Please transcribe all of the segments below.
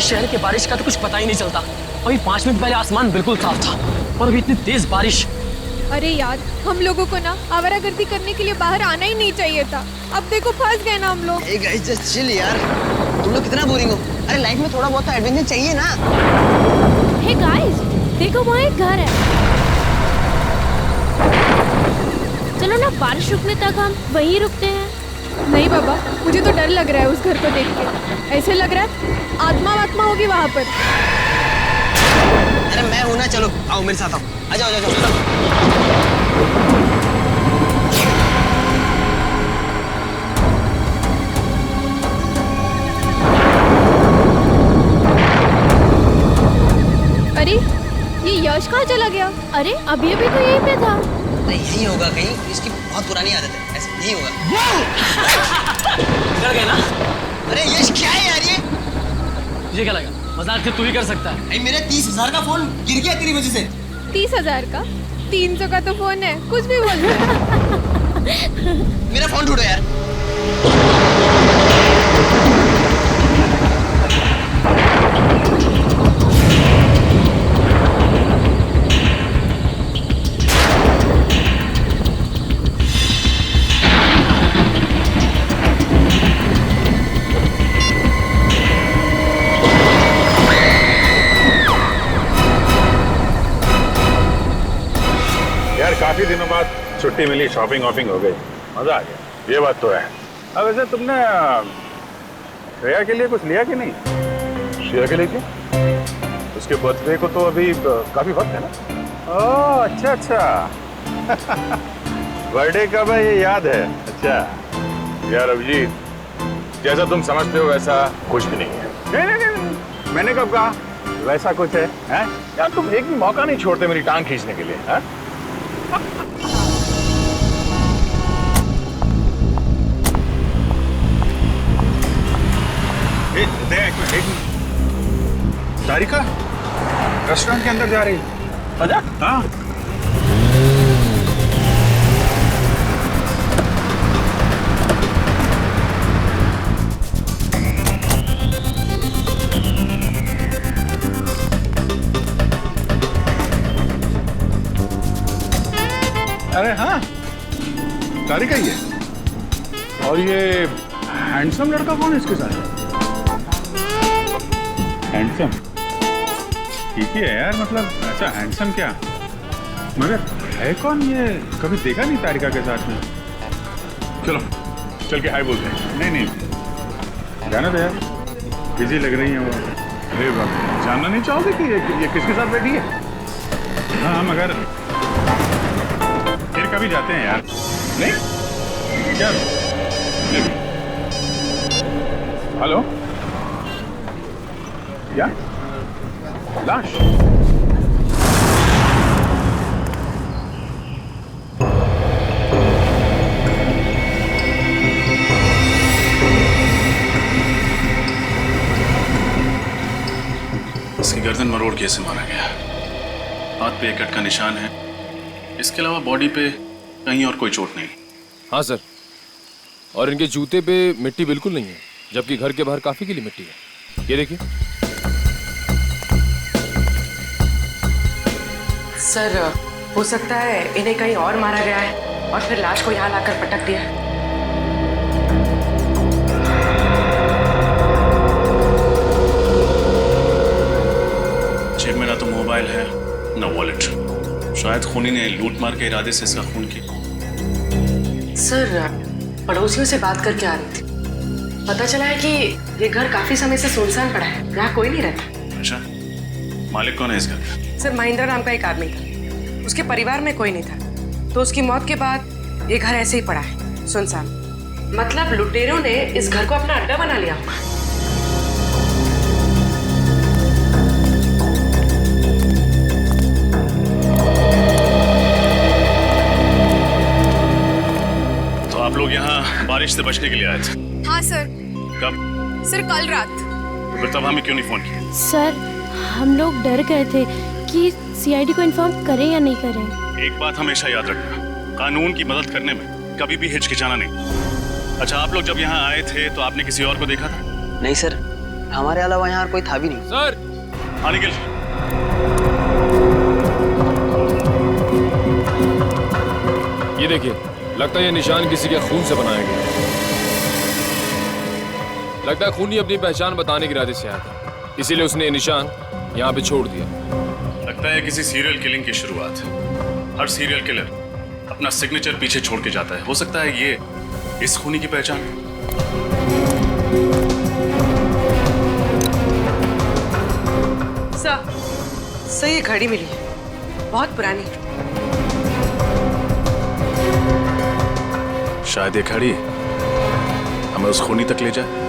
शहर के बारिश का तो कुछ पता ही नहीं चलता। अभी 5 मिनट पहले आसमान बिल्कुल साफ था और अभी इतनी तेज बारिश। अरे यार, हम लोगों को ना आवारागर्दी करने के लिए बाहर आना ही नहीं चाहिए था। अब देखो फंस गए ना हम लोग। Hey guys, just chill यार। तुम लोग कितना बोरिंग हो। अरे लाइफ में थोड़ा बहुत एडवेंचर चाहिए ना। हे गाइस, देखो वहाँ एक घर है। चलो ना, बारिश रुकने तक हम वहीं रुकते हैं। नहीं बाबा, मुझे तो डर लग रहा है उस घर को देख के। ऐसे लग रहा है आत्मा होगी वहाँ पर। अरे मैं हूं ना, चलो आओ मेरे साथ आओ। आ जाओ, चलो। अरे ये यश कहाँ चला गया? अरे अभी तो यहीं पे था। नहीं यही होगा कहीं, इसकी बहुत पुरानी आदत है, ऐसे नहीं होगा। डर गए ना? अरे यश क्या है यार ये क्या लगा? मजाक से तू ही कर सकता है। भाई मेरा 30,000 का फोन गिर गया तेरी वजह से। 30,000 का? 300 का तो फोन है, कुछ भी बोल रहे हैं। मेरा फोन ढूंढो यार। काफी दिनों बाद छुट्टी मिली, शॉपिंग वॉपिंग हो गई, मजा आ गया। ये बात तो है। अब वैसे तुमने श्रेया के लिए कुछ लिया कि नहीं? श्रेया के लिए क्या? उसके बर्थडे को तो अभी काफी वक्त है ना। ओह अच्छा बर्थडे कब है ये याद है? अच्छा यार अभिजीत, जैसा तुम समझते हो वैसा कुछ भी नहीं है। नहीं, मैंने कब कहा वैसा कुछ है? यार तुम एक भी मौका नहीं छोड़ते मेरी टांग खींचने के लिए। है तारिका रेस्टोरेंट के अंदर जा रही है। आजा। हाँ अरे हाँ, तारिका ही है। और ये हैंडसम लड़का कौन है इसके साथ? हैंडसम ठीक ही है यार, मतलब अच्छा हैंडसम क्या, मगर है कौन ये? कभी देखा नहीं तारिका के साथ में। चलो चल के हाय बोलते हैं। नहीं जाना तो यार, बिजी लग रही है वो। अरे बाप, जानना नहीं चाहोगे कि ये किसके साथ बैठी है? हाँ मगर फिर कभी जाते हैं यार। नहीं क्या? हेलो, क्या लाश? इसकी गर्दन मरोड़ के ऐसे मारा गया। हाथ पे एक कट का निशान है, इसके अलावा बॉडी पे कहीं और कोई चोट नहीं। हाँ सर, और इनके जूते पे मिट्टी बिल्कुल नहीं है, जबकि घर के बाहर काफी गीली मिट्टी है। ये देखिए सर, हो सकता है इन्हें कहीं और मारा गया है और फिर लाश को यहाँ लाकर पटक दिया। जेब में ना तो मोबाइल है ना वॉलेट। शायद खूनी ने लूट मार के इरादे से इसका खून किया। सर, पड़ोसियों से बात करके आ रही थी, पता चला है कि ये घर काफी समय से सुनसान पड़ा है, यहाँ कोई नहीं रहता। अच्छा, मालिक कौन है इस घर का? सर, महेंद्र नाम का एक आदमी था, उसके परिवार में कोई नहीं था, तो उसकी मौत के बाद ये घर ऐसे ही पड़ा है सुनसान। मतलब लुटेरों ने इस घर को अपना अड्डा बना लिया होगा। तो आप लोग यहाँ बारिश से बचने के लिए आए थे? हाँ सर। कब? सर कल रात। तो फिर तब हमें क्यों नहीं फोन किया? सर, हम लोग डर गए थे कि सीआईडी को इन्फॉर्म करें या नहीं करें। एक बात हमेशा याद रखना, कानून की मदद करने में कभी भी हिचकिचाना नहीं। अच्छा, आप लोग जब यहाँ आए थे तो आपने किसी और को देखा था? नहीं सर, हमारे अलावा यहाँ कोई था भी नहीं। सर हाँ निखिल, ये देखिए, लगता है ये निशान किसी के खून से बनाया गया। लगता है खूनी अपनी पहचान बताने के इरादे से आया था, इसीलिए उसने ये निशान यहाँ पे छोड़ दिया। लगता है किसी सीरियल किलिंग की शुरुआत है। हर सीरियल किलर अपना सिग्नेचर पीछे छोड़ के जाता है। हो सकता है ये इस खूनी की पहचान है। सर ये घड़ी मिली है, बहुत पुरानी। शायद ये घड़ी हमें उस खूनी तक ले जाए।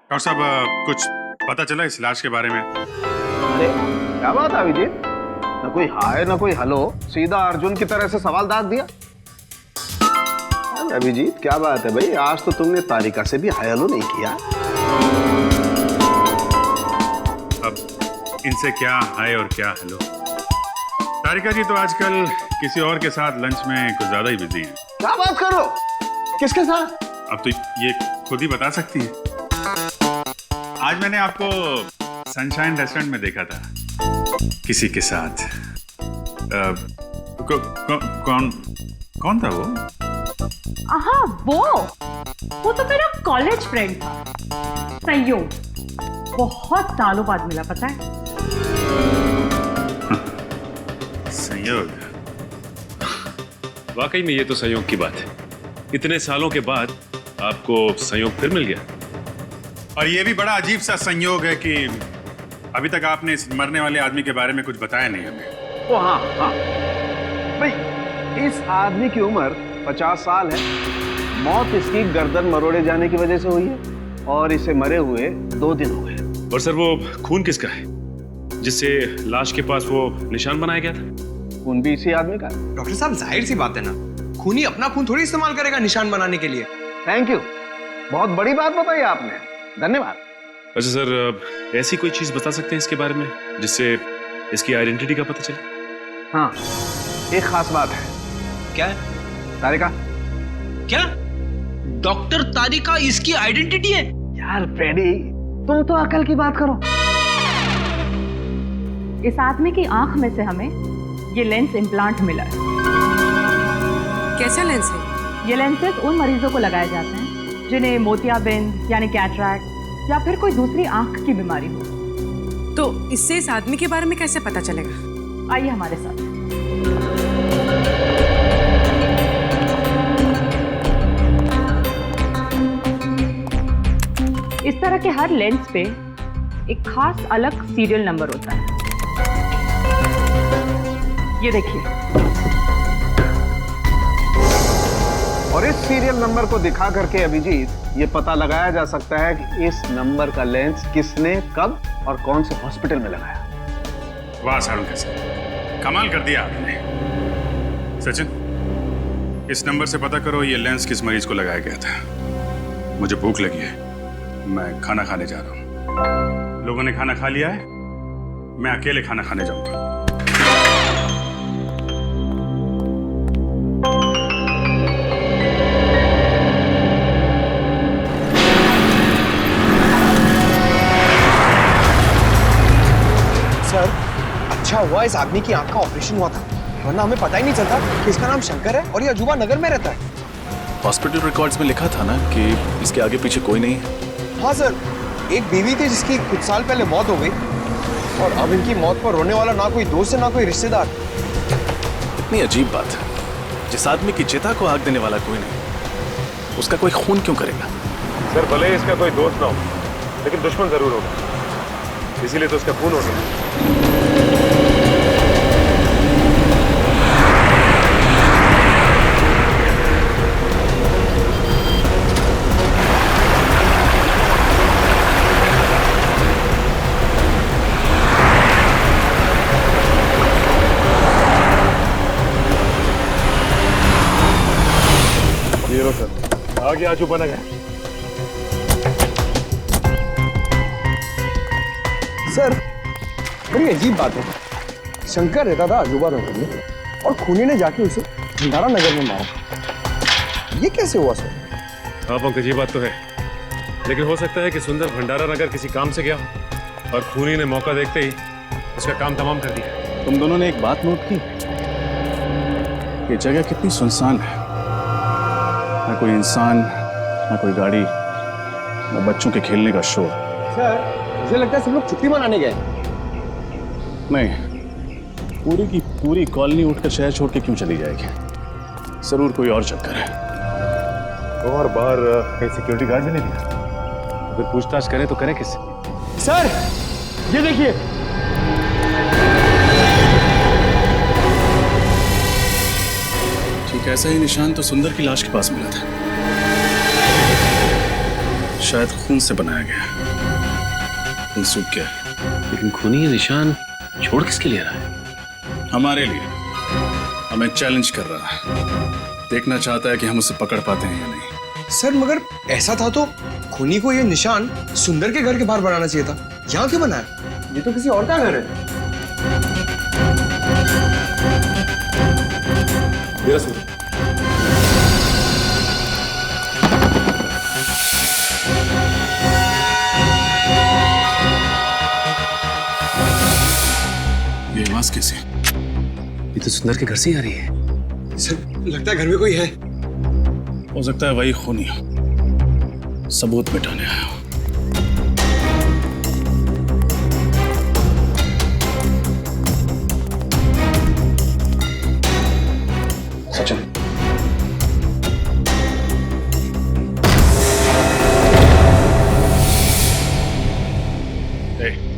डॉक्टर साहब, कुछ पता चला इस लाश के बारे में? अरे क्या बात है अभिजीत, न कोई हाय न कोई हेलो, सीधा अर्जुन की तरह से सवाल दाग दिया। अभिजीत क्या बात है भाई, आज तो तुमने तारिका से भी हाय हेलो नहीं किया। अब इनसे क्या हाय और क्या हेलो। तारिका जी तो आजकल किसी और के साथ लंच में कुछ ज्यादा ही बिजी हैं। क्या बात करो, किसके साथ? अब तो ये खुद ही बता सकती हैं। आज मैंने आपको सनशाइन रेस्टोरेंट में देखा था किसी के साथ। कौन था वो? हाँ, वो तो मेरा कॉलेज फ्रेंड था, संयोग। बहुत सालों बाद मिला, पता है। संयोग? वाकई में ये तो संयोग की बात है। इतने सालों के बाद आपको संयोग फिर मिल गया। और ये भी बड़ा अजीब सा संयोग है कि अभी तक आपने इस मरने वाले आदमी के बारे में कुछ बताया नहीं हमें। ओ हाँ भाई, इस आदमी की उम्र 50 साल है। मौत इसकी गर्दन मरोड़े जाने की वजह से हुई है और इसे मरे हुए 2 दिन हुए। और सर, वो खून किसका है जिससे लाश के पास वो निशान बनाया गया था? खून भी इसी आदमी का। डॉक्टर साहब, जाहिर सी बात है ना, खूनी अपना खून थोड़ी इस्तेमाल करेगा निशान बनाने के लिए। थैंक यू, बहुत बड़ी बात बताई आपने, धन्यवाद। अच्छा सर, ऐसी कोई चीज बता सकते हैं इसके बारे में जिससे इसकी आइडेंटिटी का पता चले? हाँ, एक खास बात है। क्या है? तारिका। क्या? डॉक्टर तारिका इसकी आइडेंटिटी है? यार फ्रेडी, तुम तो अकल की बात करो। इस आदमी की आंख में से हमें ये लेंस इम्प्लांट मिला है। कैसा लेंस है? ये लेंसेज उन मरीजों को लगाए जाते हैं जिन्हें मोतियाबिंद यानी कैटरैक्ट या फिर कोई दूसरी आंख की बीमारी हो। तो इससे इस आदमी के बारे में कैसे पता चलेगा? आइए हमारे साथ। इस तरह के हर लेंस पे एक खास अलग सीरियल नंबर होता है। ये देखिए। और इस सीरियल नंबर को दिखा करके अभिजीत ये पता लगाया जा सकता है कि इस नंबर का लेंस किसने, कब और कौन से हॉस्पिटल में लगाया। वाह सारुण कैसे कमाल कर दिया आपने। सचिन, इस नंबर से पता करो ये लेंस किस मरीज को लगाया गया था। मुझे भूख लगी है, मैं खाना खाने जा रहा हूँ। लोगों ने खाना खा लिया है, मैं अकेले खाना खाने जाऊंगा। सर, अच्छा हुआ इस आदमी की आंख का ऑपरेशन हुआ था, वरना हमें पता ही नहीं चलता कि इसका नाम शंकर है और ये अजूबा नगर में रहता है। हॉस्पिटल रिकॉर्ड्स में लिखा था ना कि इसके आगे पीछे कोई नहीं है। हाँ सर, एक बीवी थी जिसकी कुछ साल पहले मौत हो गई और अब इनकी मौत पर रोने वाला ना कोई दोस्त है ना कोई रिश्तेदार। इतनी अजीब बात है, जिस आदमी की चिता को आग देने वाला कोई नहीं, उसका कोई खून क्यों करेगा? सर, भले इसका कोई दोस्त ना हो, लेकिन दुश्मन जरूर होगा, इसीलिए तो उसका खून हो गया। सर, आगे आजू बना गया। सर, बड़ी अजीब बात है। शंकर रहता था अजूबा नगर में और खूनी ने जाके उसे भंडारा नगर में मारा। ये कैसे हुआ सर? हाँ पंकज, ये बात तो है, लेकिन हो सकता है कि सुंदर भंडारा नगर किसी काम से गया और खूनी ने मौका देखते ही उसका काम तमाम कर दिया। तुम दोनों ने एक बात नोट की, ये जगह कितनी सुनसान है। ना कोई इंसान, ना कोई गाड़ी, ना बच्चों के खेलने का शोर। सर, मुझे लगता है सब लोग छुट्टी मनाने गए। नहीं, पूरी की पूरी कॉलोनी उठकर शहर छोड़ के क्यों चली जाएगी? जरूर कोई और चक्कर है। और बाहर कहीं सिक्योरिटी गार्ड भी नहीं दिखा। अगर पूछताछ करें तो करें किससे? सर, ये देखिए। ठीक ऐसा ही निशान तो सुंदर की लाश के पास मिला था। शायद खून से बनाया गया। खून सूख गया। लेकिन खूनी ये निशान छोड़ किसके लिए रहा है? हमारे लिए। हमें चैलेंज कर रहा है। देखना चाहता है कि हम उसे पकड़ पाते हैं या नहीं। सर, मगर ऐसा था तो खूनी को ये निशान सुंदर के घर के बाहर बनाना चाहिए था। यहाँ क्यों बनाया? ये तो किसी और का घर है। मेरा सुंदर। ये आवाज कैसे? ये तो सुंदर के घर से ही आ रही है। सर, लगता है घर में कोई है। हो सकता है वही खूनी हो, सबूत मिटाने आया हो। सचिन,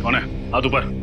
कौन है? हाथ ऊपर।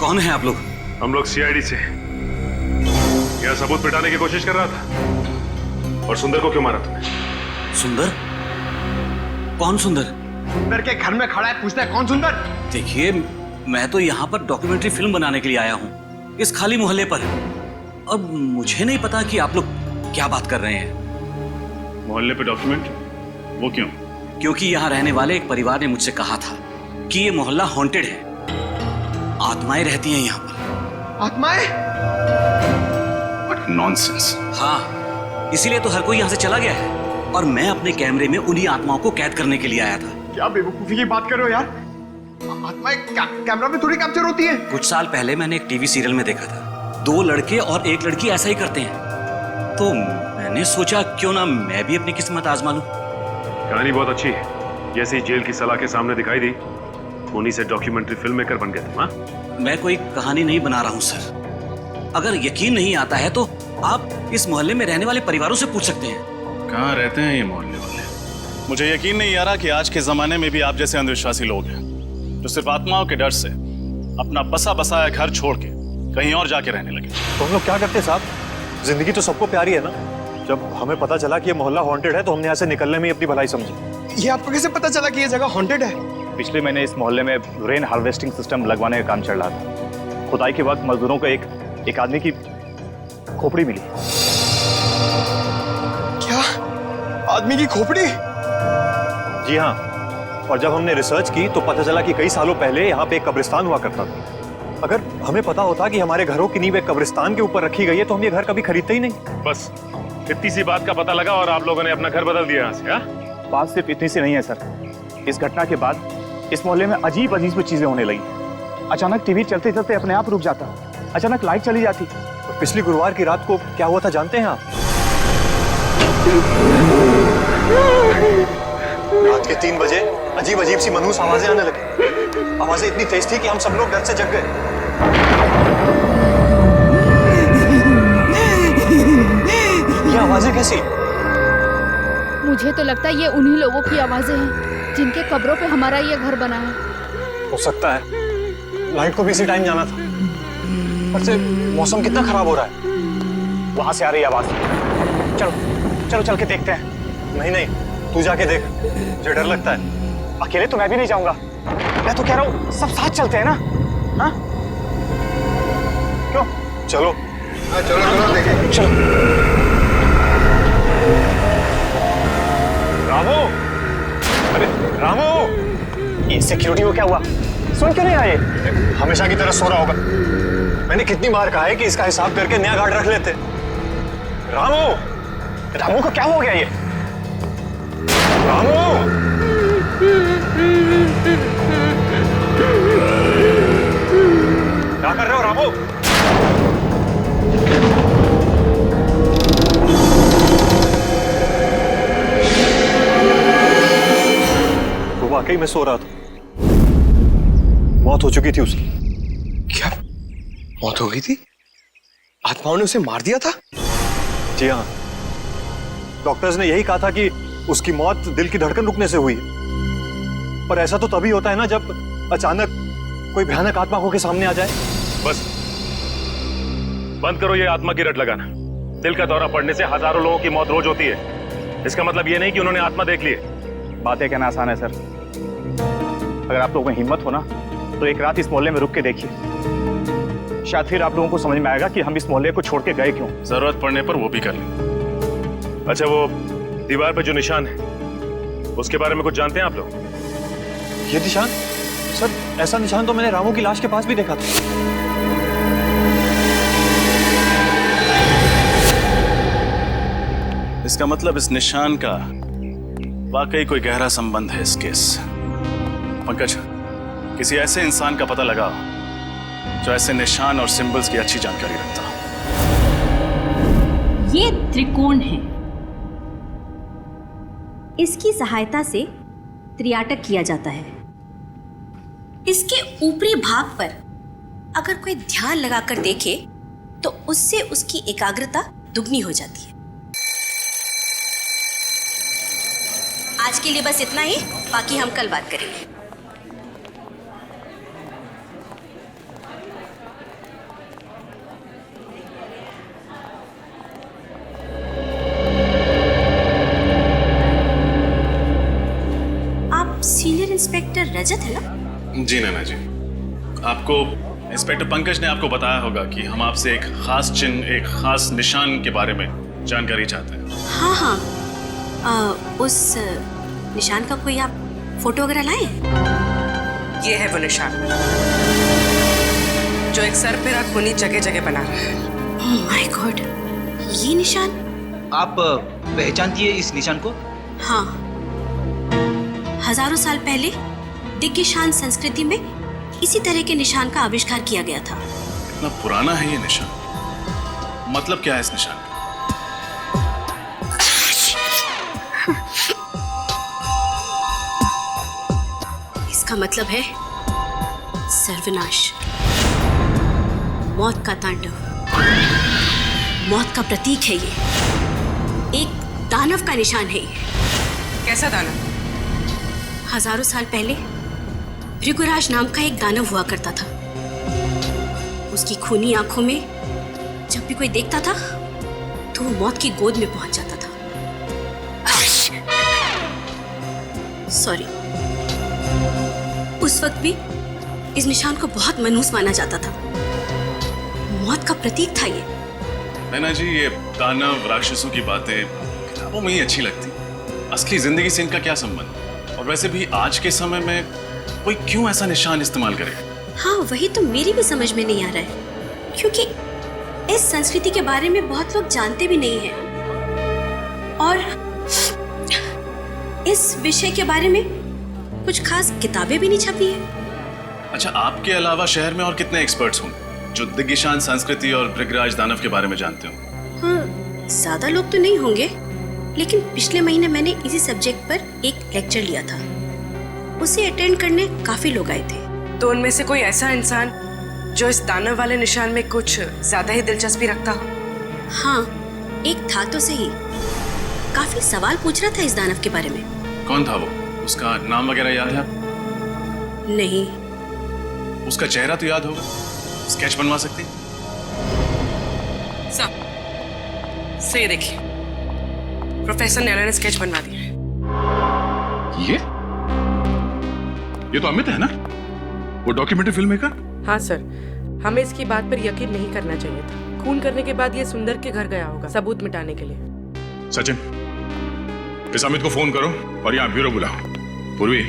कौन है आप लोग? हम लोग सीआईडी से। यह सबूत मिटाने की कोशिश कर रहा था। और सुंदर को क्यों मारा तुमने? सुंदर? कौन सुंदर? सुंदर के घर में खड़ा है, पूछता है कौन सुंदर? देखिए, मैं तो यहाँ पर डॉक्यूमेंट्री फिल्म बनाने के लिए आया हूँ, इस खाली मोहल्ले पर। और मुझे नहीं पता कि आप लोग क्या बात कर रहे हैं। मोहल्ले पे डॉक्यूमेंट? वो क्यों? क्योंकि यहाँ रहने वाले एक परिवार ने मुझसे कहा था कि ये मोहल्ला हॉन्टेड है, आत्माएं रहती हैं यहाँ पर। आत्माएं? नॉनसेंस। हाँ, इसीलिए तो हर कोई यहाँ से चला गया है और मैं अपने कैमरे में उन्हीं आत्माओं को कैद करने के लिए आया था। क्या बेवकूफी की बात कर रहे हो यार? आत्माएं कैमरा में थोड़ी कैप्चर होती है। कुछ साल पहले मैंने एक टीवी सीरियल में देखा था, 2 लड़के और 1 लड़की ऐसा ही करते हैं। तो मैंने सोचा क्यों ना मैं भी अपनी किस्मत आजमा लूं। कहानी बहुत अच्छी है। जैसे ही जेल की सलाह के सामने दिखाई दी, खूनी से डॉक्यूमेंट्री फिल्म मेकर बन गया तुम। हाँ? मैं कोई कहानी नहीं बना रहा हूँ सर। अगर यकीन नहीं आता है तो आप इस मोहल्ले में रहने वाले परिवारों से पूछ सकते हैं। कहाँ रहते हैं ये मोहल्ले वाले? मुझे यकीन नहीं आ रहा कि आज के जमाने में भी आप जैसे अंधविश्वासी लोग हैं जो सिर्फ आत्माओं के डर से अपना बसा बसाया घर छोड़ के कहीं और जाके रहने लगे। तो हम लोग क्या करते साहब? जिंदगी तो सबको प्यारी है ना। जब हमें पता चला कि ये मोहल्ला हॉन्टेड है तो हमने यहाँ से निकलने में ही अपनी भलाई समझी। ये आपको कैसे पता चला कि ये जगह हॉन्टेड है? पिछले महीने इस मोहल्ले में रेन हार्वेस्टिंग सिस्टम लगवाने का काम चल रहा था। खुदाई के वक्त मजदूरों को एक आदमी की खोपड़ी मिली। क्या? आदमी की खोपड़ी? जी हाँ। और जब हमने रिसर्च की तो पता चला कि कई सालों पहले यहाँ पे एक कब्रिस्तान हुआ करता था। अगर हमें पता होता कि हमारे घरों की नींव एक कब्रिस्तान के ऊपर रखी गई है तो हम ये घर कभी खरीदते ही नहीं। बस इतनी सी बात का पता लगा और आप लोगों ने अपना घर बदल दिया यहाँ से। हाँ? बात सिर्फ इतनी सी नहीं है सर। इस घटना के बाद इस मोहल्ले में अजीब अजीब चीजें होने लगी। अचानक टीवी चलते चलते अपने आप रुक जाता, अचानक लाइट चली जाती। और पिछली गुरुवार की रात को क्या हुआ था जानते हैं आप? रात के 3 बजे अजीब अजीब सी मनहूस आवाजें आने लगी। आवाजें इतनी तेज थी कि हम सब लोग डर से जग गए। ये आवाजें कैसी? मुझे तो लगता है ये उन्हीं लोगों की आवाजें हैं जिनके कब्रों पे हमारा ये घर बना है। हो सकता है। लाइट को भी इसी टाइम जाना था। ऊपर से मौसम कितना खराब हो रहा है। वहां से आ रही आवाज। चलो चलो चल के देखते हैं। नहीं नहीं, तू जाके देख, मुझे डर लगता है। अकेले तो मैं भी नहीं जाऊंगा। मैं तो कह रहा हूँ सब साथ चलते हैं ना। हाँ क्यों? चलो चलो चलो देखें। चलो। रामू, अरे रामू, ये सिक्योरिटी को क्या हुआ? सुन क्यों नहीं आए? हमेशा की तरह सो रहा होगा। मैंने कितनी बार कहा है कि इसका हिसाब करके नया गार्ड रख लेते। रामू, रामू को क्या हो गया ये? रामू, क्या कर रहे हो रामू? वो वाकई में सो रहा था। मौत हो चुकी थी उसकी। क्या मौत हो गई थी? आत्माओं ने उसे मार दिया था? जी हाँ, डॉक्टर्स ने यही कहा था कि उसकी मौत दिल की धड़कन रुकने से हुई है। पर ऐसा तो तभी होता है ना जब अचानक कोई भयानक आत्मा होकर सामने आ जाए। बस बंद करो ये आत्मा की रट लगाना। दिल का दौरा पड़ने से हजारों लोगों की मौत रोज होती है। इसका मतलब ये नहीं कि उन्होंने आत्मा देख ली है। बातें कहना आसान है सर। अगर आप लोगों में हिम्मत हो ना तो एक रात इस मोहल्ले में रुक के देखिए। शायद फिर आप लोगों को समझ में आएगा कि हम इस मोहल्ले को छोड़ के गए क्यों। जरूरत पड़ने पर वो भी कर लें। अच्छा, वो दीवार पे जो निशान है उसके बारे में कुछ जानते हैं आप लोग? ये निशान? सर ऐसा निशान तो मैंने रामू की लाश के पास भी देखा था। इसका मतलब इस निशान का वाकई कोई गहरा संबंध है इस केस से। पंकज, किसी ऐसे इंसान का पता लगाओ जो ऐसे निशान और सिंबल्स की अच्छी जानकारी रखता हो। ये त्रिकोण है। इसकी सहायता से त्रियाटक किया जाता है। इसके ऊपरी भाग पर अगर कोई ध्यान लगाकर देखे तो उससे उसकी एकाग्रता दुगनी हो जाती है। आज के लिए बस इतना ही, बाकी हम कल बात करेंगे। आप सीनियर इंस्पेक्टर रजत है ना? जी नैना जी, आपको इंस्पेक्टर पंकज ने आपको बताया होगा कि हम आपसे एक खास चिन्ह, एक खास निशान के बारे में जानकारी चाहते हैं। हाँ हाँ, उस निशान का कोई आप फोटो वगैरह लाए? ये है वो निशान जो एक सर पे खूनी जगह जगह बना रहा है। ओह माय गॉड, ये निशान आप पहचानती है इस निशान को? हाँ, हजारों साल पहले दिग्गिशान संस्कृति में इसी तरह के निशान का आविष्कार किया गया था। कितना पुराना है ये निशान? मतलब क्या है इस निशान का? इसका मतलब है सर्वनाश, मौत का तांडव, मौत का प्रतीक है ये। एक दानव का निशान है ये। कैसा दानव? हजारों साल पहले भृगुराज नाम का एक दानव हुआ करता था। उसकी खूनी आंखों में जब भी कोई देखता था तो वो मौत की गोद में पहुंच जाता था। सॉरी। उस वक्त भी इस निशान को बहुत मनहूस माना जाता था। मौत का प्रतीक था ये। नैना जी, ये दानव राक्षसों की बातें किताबों में ही अच्छी लगती, असली जिंदगी से इनका क्या संबंध? और वैसे भी आज के समय में कोई क्यों ऐसा निशान इस्तेमाल करे? हाँ, वही तो मेरी भी समझ में नहीं आ रहा है, क्योंकि इस संस्कृति के बारे में बहुत लोग जानते भी नहीं हैं और इस विषय के बारे में कुछ खास किताबें भी नहीं छपी है। अच्छा, आपके अलावा शहर में और कितने एक्सपर्ट्स होंगे जो दिग्गिशान संस्कृति और भृगराज दानव के बारे में जानते हो? हाँ, ज्यादा लोग तो नहीं होंगे, लेकिन पिछले महीने मैंने इसी सब्जेक्ट पर एक लेक्चर लिया था। उसे अटेंड करने काफी लोग आए थे। तो उनमें से कोई ऐसा इंसान जो इस दानव वाले निशान में कुछ ज्यादा ही दिलचस्पी रखता हो? हाँ, एक था तो सही। काफी सवाल पूछ रहा था इस दानव के बारे में। कौन था वो? उसका नाम वगैरह याद है? नहीं। उसका चेहरा तो याद होगा, स्केच बनवा सकती? साहब से देखिए, प्रोफेसर नैना ने स्केच बनवा दिया है। ये तो अमित है ना, वो डॉक्यूमेंट्री फिल्म मेकर? हाँ सर, हमें इसकी बात पर यकीन नहीं करना चाहिए था। खून करने के बाद ये सुंदर के घर गया होगा सबूत मिटाने के लिए। सचिन, इस अमित को फोन करो और यहाँ ब्यूरो बुलाओ। पूर्वी,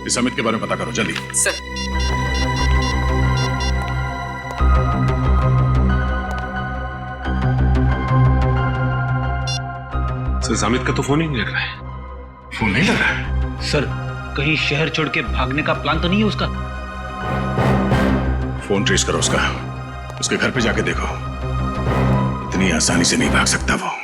इस अमित के बारे में पता करो जल्दी। सर। सर, अमित का तो फोन ही नहीं लग रहा है। फोन नहीं लग रहा है? सर, कहीं शहर छोड़ के भागने का प्लान तो नहीं है उसका? फोन ट्रेस करो उसका, उसके घर पे जाके देखो। इतनी आसानी से नहीं भाग सकता वो।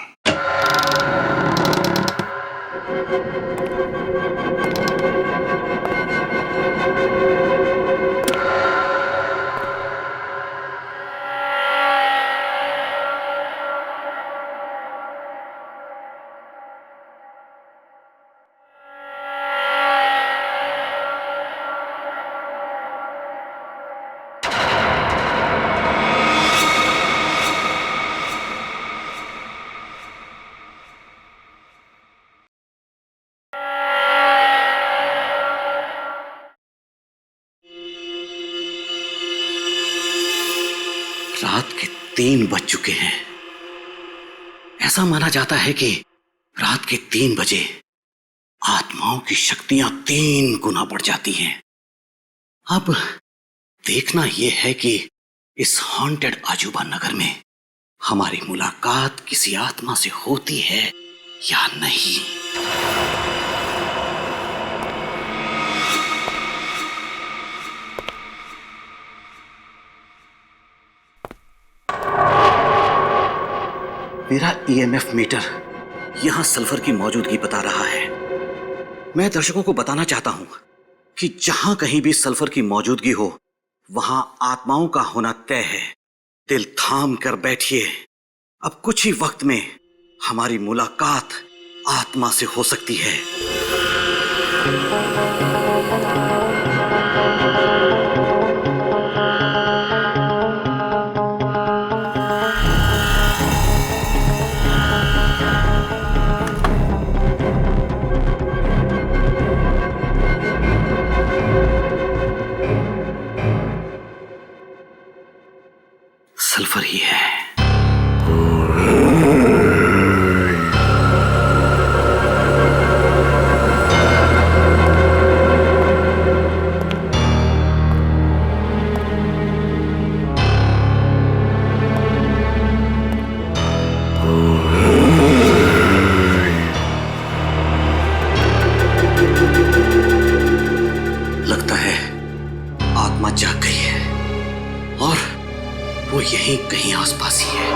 रात के 3 बज चुके हैं। ऐसा माना जाता है कि रात के 3 बजे आत्माओं की शक्तियां 3 गुना बढ़ जाती हैं। अब देखना यह है कि इस हॉन्टेड अजूबा नगर में हमारी मुलाकात किसी आत्मा से होती है या नहीं। मेरा ईएमएफ मीटर यहां सल्फर की मौजूदगी बता रहा है। मैं दर्शकों को बताना चाहता हूं कि जहां कहीं भी सल्फर की मौजूदगी हो वहां आत्माओं का होना तय है। दिल थाम कर बैठिए, अब कुछ ही वक्त में हमारी मुलाकात आत्मा से हो सकती है। सल्फर ही है। लगता है आत्मा जाग गई है और वो यहीं कहीं आसपास ही है।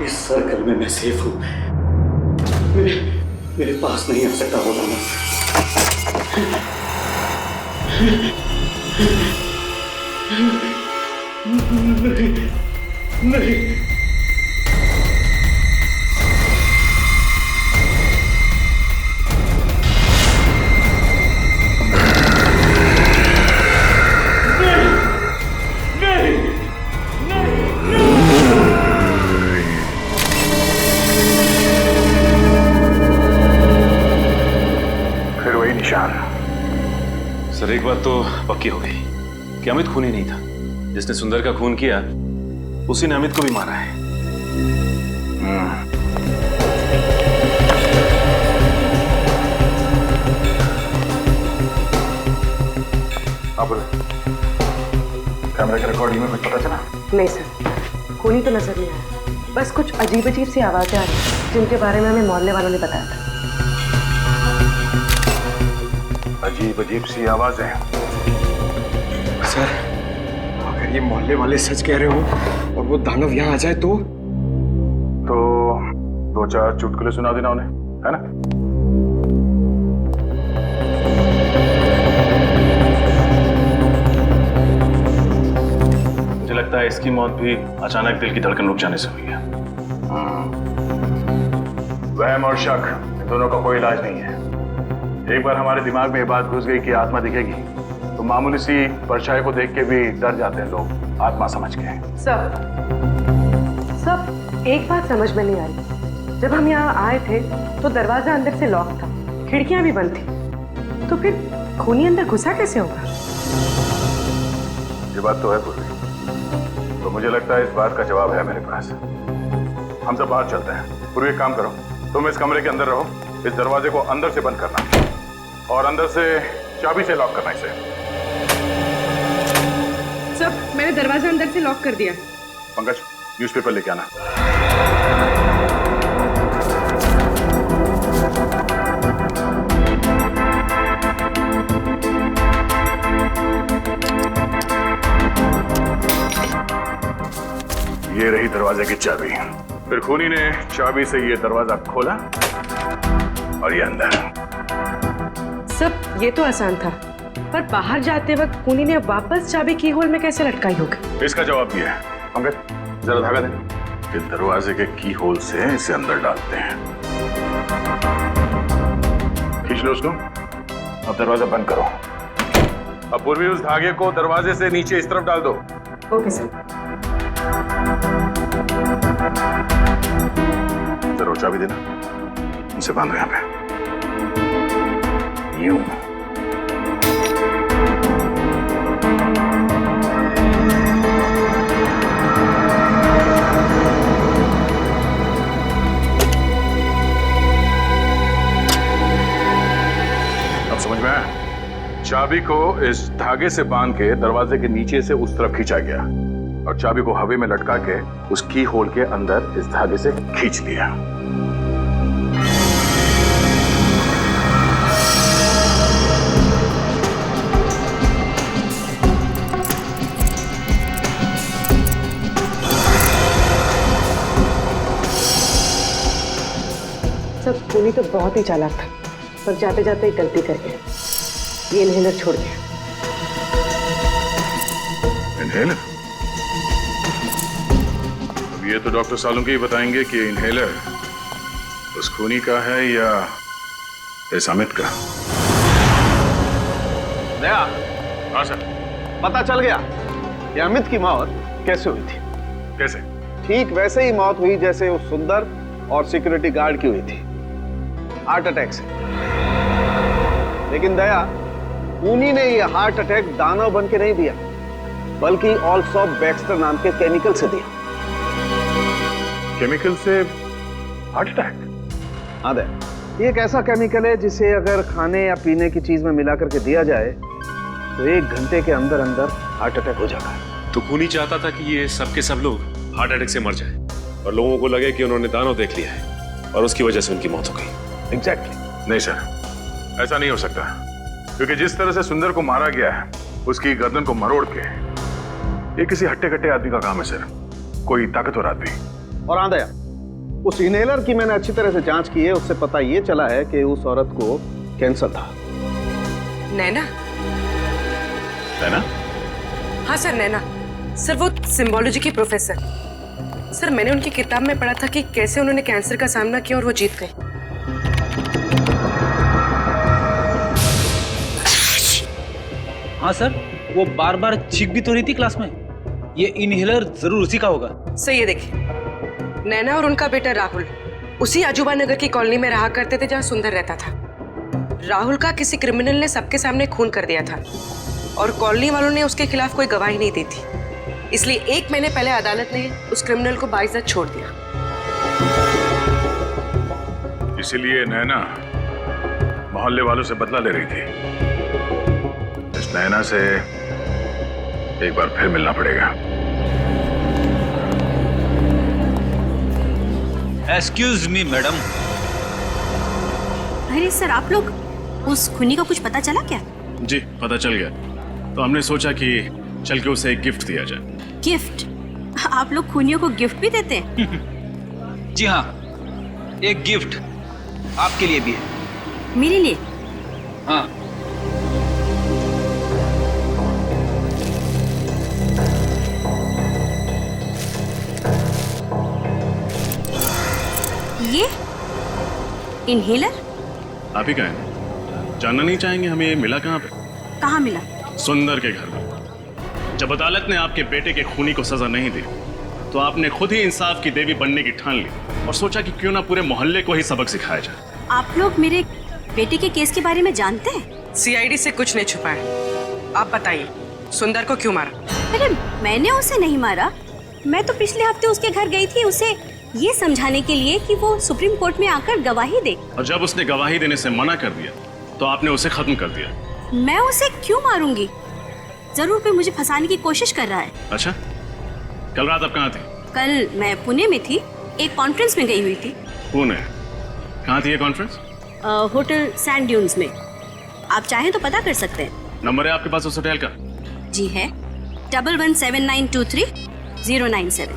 इस सर्कल में मैं सेफ हूं। मेरे पास नहीं आ सकता वो दानव। नहीं। बात तो पक्की हो गई कि अमित खूनी नहीं था। जिसने सुंदर का खून किया उसी ने अमित को भी मारा है। कैमरे की रिकॉर्डिंग में कुछ पता चला? नहीं सर, खूनी तो नजर नहीं आया। बस कुछ अजीब अजीब सी आवाजें आ रही जिनके बारे में हमें मोहल्ले वालों ने बताया था। अजीब अजीब सी आवाजें। सर, अगर ये मोहल्ले वाले सच कह रहे हो और वो दानव यहाँ आ जाए तो 2-4 चुटकुले सुना देना उन्हें, है ना? मुझे लगता है इसकी मौत भी अचानक दिल की धड़कन रुक जाने से हुई है। वहम और शक, इन दोनों का कोई इलाज नहीं है। एक बार हमारे दिमाग में ये बात घुस गई कि आत्मा दिखेगी तो मामूली सी परछाई को देख के भी डर जाते हैं लोग, आत्मा समझ के। सब एक बात समझ में नहीं आई। जब हम यहाँ आए थे तो दरवाजा अंदर से लॉक था, खिड़कियां भी बंद थी, तो फिर खूनी अंदर घुसा कैसे होगा? ये बात तो है पूर्वी, तो मुझे लगता है इस बात का जवाब है मेरे पास। हम सब बाहर चलते हैं। पूर्वी एक काम करो, तुम इस कमरे के अंदर रहो, इस दरवाजे को अंदर से बंद करना और अंदर से चाबी से लॉक करना इसे। सब, मैंने दरवाजा अंदर से लॉक कर दिया। पंकज, न्यूज़पेपर लेके आना। ये रही दरवाजे की चाबी। फिर खूनी ने चाबी से ये दरवाजा खोला और ये अंदर। सब, ये तो आसान था, पर बाहर जाते वक्त खूनी ने वापस चाबी की होल में कैसे लटकाई होगी? इसका जवाब ये है। पंकज, जरा धागा दे। इस दरवाजे के की होल से इसे अंदर डालते हैं। खींच लो उसको। अब दरवाजा बंद करो। अब पूर्वी उस धागे को दरवाजे से नीचे इस तरफ डाल दो। Okay sir. जरूर चाबी देना। इसे बांधो यहाँ पे। यूं। अब समझ में आया? चाबी को इस धागे से बांध के दरवाजे के नीचे से उस तरफ खींचा गया और चाबी को हवा में लटका के उस की होल के अंदर इस धागे से खींच लिया। सब, खूनी तो बहुत ही चालाक था, पर जाते जाते एक गलती कर गया। ये इनहेलर छोड़ गया। इनहेलर? अब ये तो डॉक्टर सालुंके ही बताएंगे कि इनहेलर उस खूनी का है या इस अमित का। दया, हाँ सर। पता चल गया कि अमित की मौत कैसे हुई थी। कैसे? ठीक वैसे ही मौत हुई जैसे उस सुंदर और सिक्योरिटी गार्ड की हुई थी, हार्ट अटैक से। लेकिन दया, खूनी ने यह हार्ट अटैक दानव बन के नहीं दिया, बल्कि ऑल्सो बैक्स्टर नाम के केमिकल से दिया। केमिकल से हार्ट अटैक? हाँ दया, ये एक ऐसा केमिकल है जिसे अगर खाने या पीने की चीज में मिला करके दिया जाए तो 1 घंटे के अंदर अंदर हार्ट अटैक हो जाता है। तो खूनी चाहता था कि ये सब के सब लोग हार्ट अटैक से मर जाए और लोगों को लगे कि उन्होंने दानव देख लिया है और उसकी वजह से उनकी मौत हो गई। एग्जैक्टली। नहीं सर, ऐसा नहीं हो सकता, क्योंकि जिस तरह से सुंदर को मारा गया है, उसकी गर्दन को मरोड़ के, ये किसी हट्टे कट्टे आदमी का काम है सर, कोई ताकतवर आदमी। और हाँ दया, उस इनहेलर की मैंने अच्छी तरह से जांच की है, उससे पता ये चला है कि उस औरत को कैंसर था। नैना? नैना? हाँ सर, नैना। सर, वो सिम्बोलॉजी की प्रोफेसर। सर, मैंने उनकी किताब में पढ़ा था कि कैसे उन्होंने कैंसर का सामना किया और वो जीत गए। हाँ सर, वो बार बार चीख भी तो रही थी क्लास में। ये इनहेलर जरूर उसी का होगा। सही है। देखिए, नैना और उनका बेटा राहुल उसी अजूबा नगर की कॉलोनी में रहा करते थे जहाँ सुंदर रहता था। राहुल का किसी क्रिमिनल ने सबके सामने खून कर दिया था और कॉलोनी वालों ने उसके खिलाफ कोई गवाही नहीं दी थी, इसलिए 1 महीने पहले अदालत ने उस क्रिमिनल को बाइज्जत छोड़ दिया। इसीलिए नैना मोहल्ले वालों से बदला ले रही थी। इस नैना से एक बार फिर मिलना पड़ेगा। Excuse me madam. अरे सर, आप लोग उस खूनी का कुछ पता चला क्या? जी पता चल गया, तो हमने सोचा कि चल के उसे एक गिफ्ट दिया जाए। गिफ्ट? आप लोग खूनियों को गिफ्ट भी देते हैं? जी हाँ, एक गिफ्ट आपके लिए भी है। मेरे लिए? हाँ। ये इनहेलर? आप ही कहें, जानना नहीं चाहेंगे हमें ये मिला कहाँ पे? कहाँ मिला? सुंदर के घर में। जब अदालत ने आपके बेटे के खूनी को सजा नहीं दी, तो आपने खुद ही इंसाफ की देवी बनने की ठान ली और सोचा कि क्यों ना पूरे मोहल्ले को ही सबक सिखाया जाए। आप लोग मेरे बेटे के केस के बारे में जानते हैं? सीआईडी से कुछ नहीं छुपाया। आप बताइए, सुंदर को क्यों मारा? अरे मैंने उसे नहीं मारा। मैं तो पिछले हफ्ते उसके घर गई थी उसे ये समझाने के लिए कि वो सुप्रीम कोर्ट में आकर गवाही दे। और जब उसने गवाही देने से मना कर दिया, तो आपने उसे खत्म कर दिया। मैं उसे क्यों मारूंगी? जरूर कोई मुझे फंसाने की कोशिश कर रहा है। अच्छा, कल रात आप कहाँ थे? कल मैं पुणे में थी, एक कॉन्फ्रेंस में गई हुई थी। पुणे? कहाँ थी ये कॉन्फ्रेंस? होटल सैंड ड्यून्स में। आप चाहें तो पता कर सकते हैं। नंबर है आपके पास उस होटल का? जी है, 117923-097।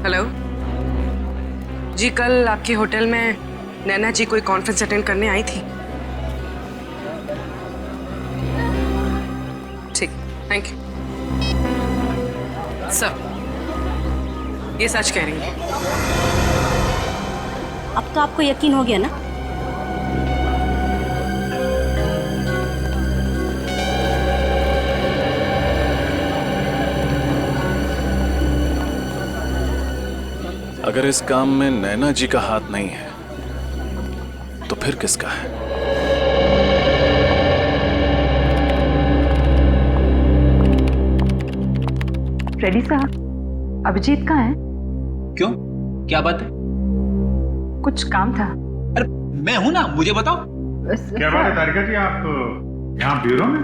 हेलो जी, कल आपके होटल में नैना जी कोई कॉन्फ्रेंस अटेंड करने आई थी। ठीक, थैंक यू सर। ये सच कह रही है? अब तो आपको यकीन हो गया ना? अगर इस काम में नैना जी का हाथ नहीं है, तो फिर किसका है? फ्रेडी साहब, अभिजीत कहाँ है? क्यों, क्या बात है? कुछ काम था। अरे मैं हूं ना, मुझे बताओ। क्या बात है तारिका जी, आप यहाँ ब्यूरो में?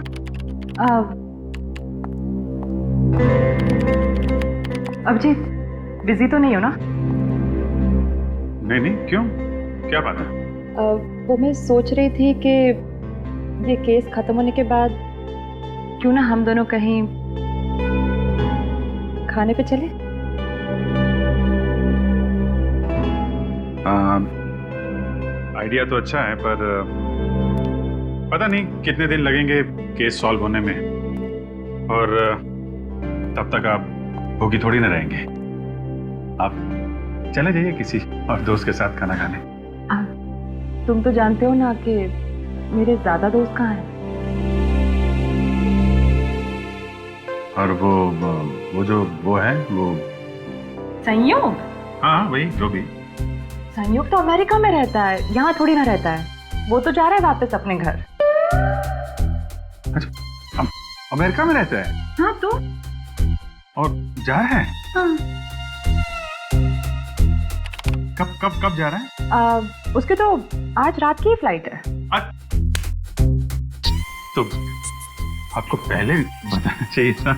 अभिजीत बिजी तो नहीं हो ना? नहीं, क्यों, क्या बात है? वो मैं सोच रही थी कि ये केस खत्म होने के बाद क्यों ना हम दोनों कहीं खाने पे चले? आइडिया तो अच्छा है, पर पता नहीं कितने दिन लगेंगे केस सॉल्व होने में, और तब तक आप भूखी थोड़ी ना रहेंगे। आप चले जाइए किसी और दोस्त के साथ खाना खाने। तुम तो जानते हो ना कि मेरे ज्यादा दोस्त कहाँ हैं। और वो है वो संयोग? हाँ वही, जो भी। संयोग तो अमेरिका में रहता है, यहाँ थोड़ी ना रहता है। वो तो जा रहा है वापस अपने घर। अच्छा, अमेरिका में रहता है? हाँ तो? और जा रहा है? हाँ। कब जा रहा है? उसके तो आज रात की फ्लाइट है। तो आपको पहले बताना चाहिए था।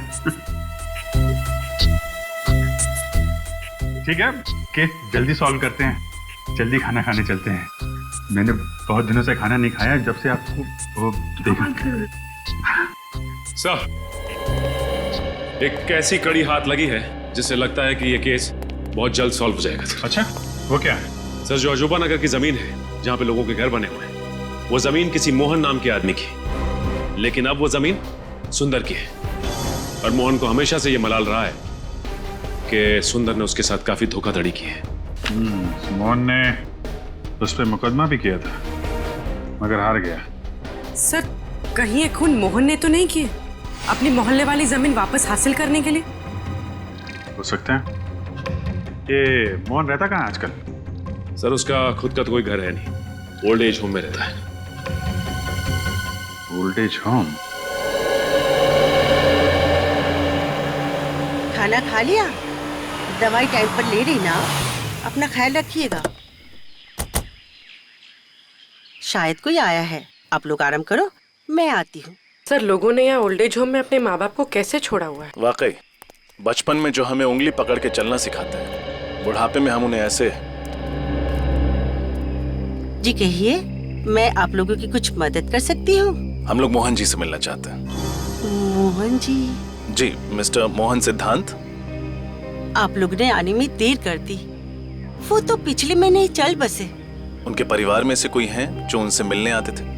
ठीक है, केस जल्दी सॉल्व करते हैं, जल्दी खाना खाने चलते हैं। मैंने बहुत दिनों से खाना नहीं खाया जब से आपको वो देखा। सर, एक ऐसी कड़ी हाथ लगी है जिससे लगता है कि ये केस बहुत जल्द सॉल्व हो जाएगा। अच्छा, वो क्या है? सर, जो अजूबा नगर की जमीन है जहाँ पे लोगों के घर बने हुए हैं, वो जमीन किसी मोहन नाम के आदमी की, लेकिन अब वो जमीन सुंदर की है। और मोहन को हमेशा से ये मलाल रहा है कि सुंदर ने उसके साथ काफी धोखाधड़ी की है। मोहन ने उस पर मुकदमा भी किया था, मगर हार गया। सर, कहीं ये खून मोहन ने तो नहीं किए अपनी मोहल्ले वाली जमीन वापस हासिल करने के लिए? हो सकता है। ये मोहन रहता कहाँ आजकल? सर उसका खुद का तो कोई घर है नहीं, ओल्ड एज होम में रहता है। Old age home? खाना खा लिया? दवाई टाइम पर ले रही ना? अपना ख्याल रखिएगा। शायद कोई आया है, आप लोग आराम करो, मैं आती हूँ। सर, लोगों ने यहाँ ओल्ड एज होम में अपने माँ बाप को कैसे छोड़ा हुआ है? वाकई बचपन में जो हमें उंगली पकड़ के चलना सिखाते हैं, बुढ़ापे में हम उन्हें ऐसे। जी कहिए, मैं आप लोगों की कुछ मदद कर सकती हूँ? हम लोग मोहन जी से मिलना चाहते हैं। मोहन जी? जी, मिस्टर मोहन सिद्धांत। आप लोग ने आने में देर कर दी, वो तो पिछले महीने ही चल बसे। उनके परिवार में से कोई हैं जो उनसे मिलने आते थे?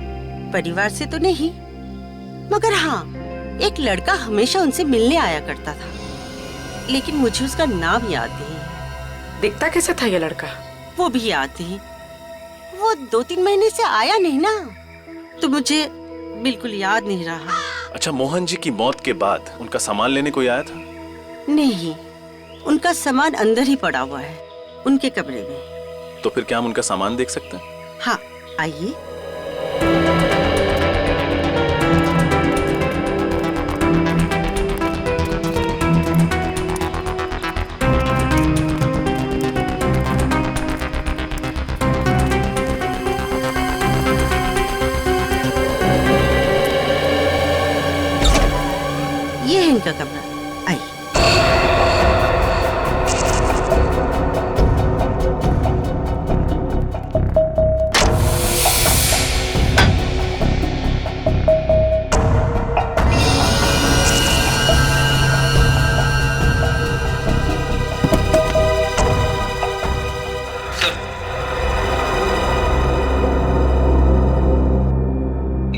परिवार से तो नहीं, मगर हाँ, एक लड़का हमेशा उनसे मिलने आया करता था, लेकिन मुझे उसका नाम याद नहीं। दिखता कैसे था ये लड़का? वो भी याद नहीं। वो 2-3 महीने से आया नहीं ना, तो मुझे बिल्कुल याद नहीं रहा। अच्छा, मोहन जी की मौत के बाद उनका सामान लेने कोई आया था? नहीं, उनका सामान अंदर ही पड़ा हुआ है, उनके कमरे में। तो फिर क्या हम उनका सामान देख सकते हैं? हाँ, आइए। ये है इनका कमरा, आइए।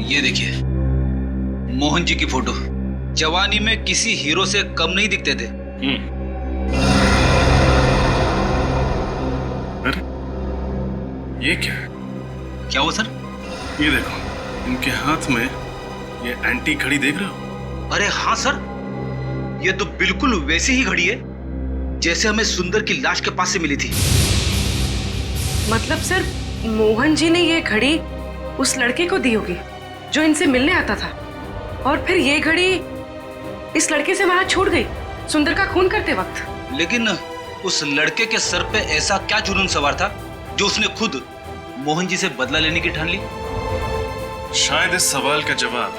ये देखिए, मोहन जी की फोटो। जवानी में किसी हीरो से कम नहीं दिखते थे। अरे ये क्या है? क्या हुआ सर? ये देखो, इनके हाथ में ये एंटी घड़ी देख रहे हो? अरे हाँ सर, ये तो बिल्कुल वैसी ही घड़ी है जैसे हमें सुंदर की लाश के पास से मिली थी। मतलब सर, मोहन जी ने ये घड़ी उस लड़के को दी होगी जो इनसे मिलने आता था, और फिर ये घड़ी इस लड़के से वहां छूट गई सुंदर का खून करते वक्त। लेकिन उस लड़के के सर पे ऐसा क्या जुनून सवार था जो उसने खुद मोहन जी से बदला लेने की ठान ली? शायद इस सवाल का जवाब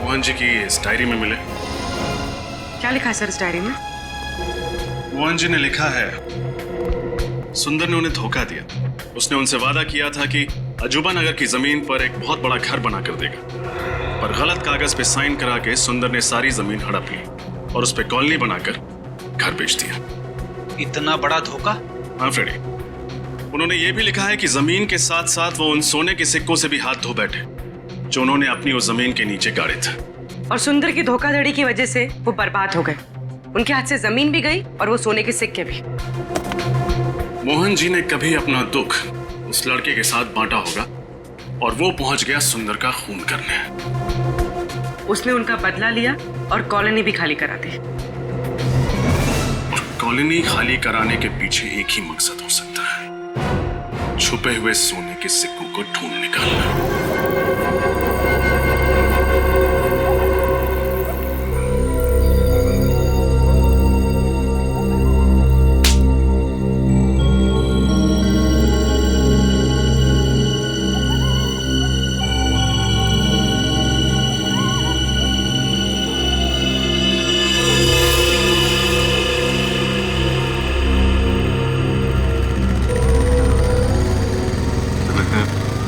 मोहन जी की इस डायरी में मिले। क्या लिखा है सर इस डायरी में? मोहन जी ने लिखा है, सुंदर ने उन्हें धोखा दिया। उसने उनसे वादा किया था कि अजूबा नगर की जमीन पर एक बहुत बड़ा घर बनाकर देगा, पर गलत कागज पे साइन करा के सुंदर ने सारी जमीन हड़प ली और उस पे कॉलोनी बनाकर घर बेच दिया। इतना बड़ा धोखा? हाँ फ्रेडी, उन्होंने ये भी लिखा है कि जमीन के साथ साथ वो उन सोने के सिक्कों से भी हाथ धो बैठे जो उन्होंने अपनी उस जमीन के नीचे गाड़े थे। और सुंदर की धोखाधड़ी की वजह से वो बर्बाद हो गए। उनके हाथ से जमीन भी गई और वो सोने के सिक्के भी। मोहन जी ने कभी अपना दुख उस लड़के के साथ बांटा होगा और वो पहुंच गया सुंदर का खून करने। उसने उनका बदला लिया और कॉलोनी भी खाली करा दी। और कॉलोनी खाली कराने के पीछे एक ही मकसद हो सकता है, छुपे हुए सोने के सिक्कों को ढूंढ निकालना।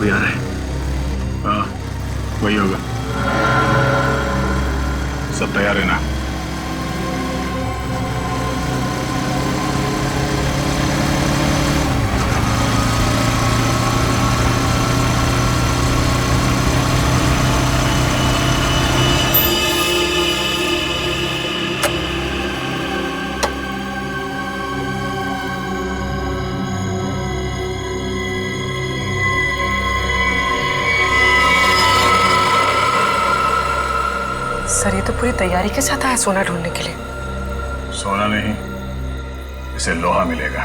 यार है, हाँ वही होगा। सब तैयार है ना? सर, ये तो पूरी तैयारी के साथ आया सोना ढूंढने के लिए। सोना नहीं, इसे लोहा मिलेगा।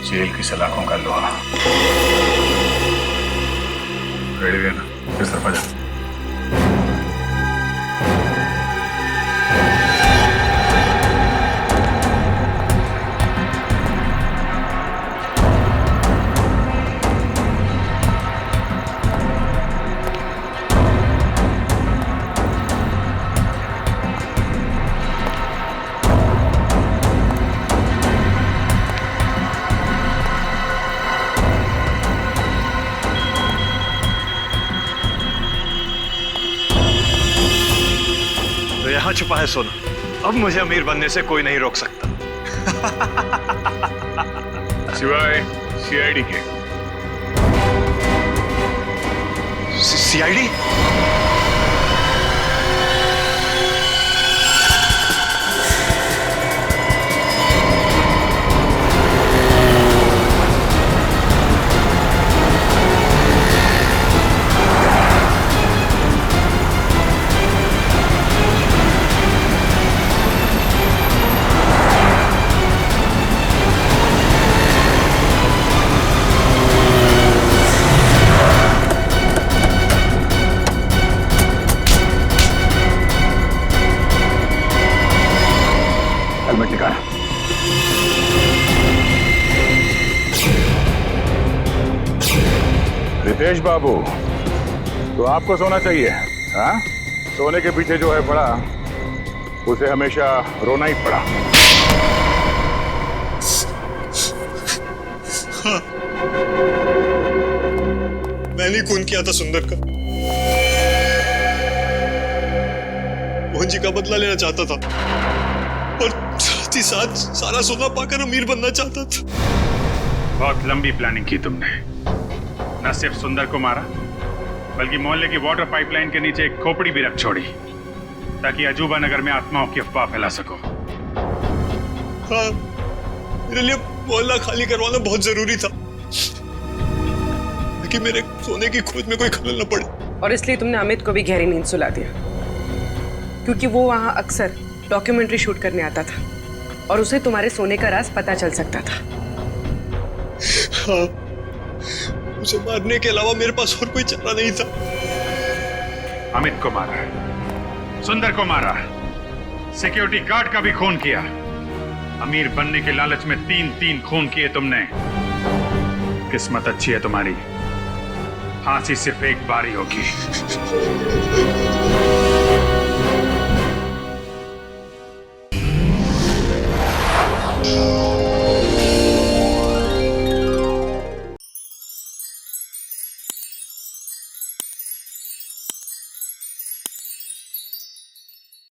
जेल की सलाखों का लोहा। रेडी है ना? इस तरफ आ जा। यहाँ छुपा है सोना, अब मुझे अमीर बनने से कोई नहीं रोक सकता। सिवाय सीआईडी के। सीआईडी? हेलमेट निकाल। रितेश बाबू, तो आपको सोना चाहिए? हाँ, सोने के पीछे जो है पड़ा, उसे हमेशा रोना ही पड़ा। हाँ, मैंने खून किया था सुंदर का। मोहन जी का बदला लेना चाहता था और साथ ही साथ सारा सोना पाकर अमीर बनना चाहता था। बहुत लंबी प्लानिंग की तुमने। न सिर्फ सुंदर को मारा, बल्कि मोहल्ले की वाटर पाइपलाइन के नीचे एक खोपड़ी भी रख छोड़ी, ताकि अजूबा नगर में आत्माओं की अफवाह फैला सको। हाँ, मेरे लिए मोहल्ला खाली करवाना बहुत जरूरी था, ताकि मेरे सोने की खोज में कोई खलल न पड़े। और इसलिए तुमने अमित को भी गहरी नींद सुला दिया, क्योंकि वो वहां अक्सर डॉक्यूमेंट्री शूट करने आता था और उसे तुम्हारे सोने का राज पता चल सकता था। हाँ, उसे मारने के अलावा मेरे पास और कोई चारा नहीं था। अमित को मारा, सुंदर को मारा, सिक्योरिटी गार्ड का भी खून किया। अमीर बनने के लालच में 3-3 खून किए तुमने। किस्मत अच्छी है तुम्हारी, फांसी सिर्फ एक बार ही होगी।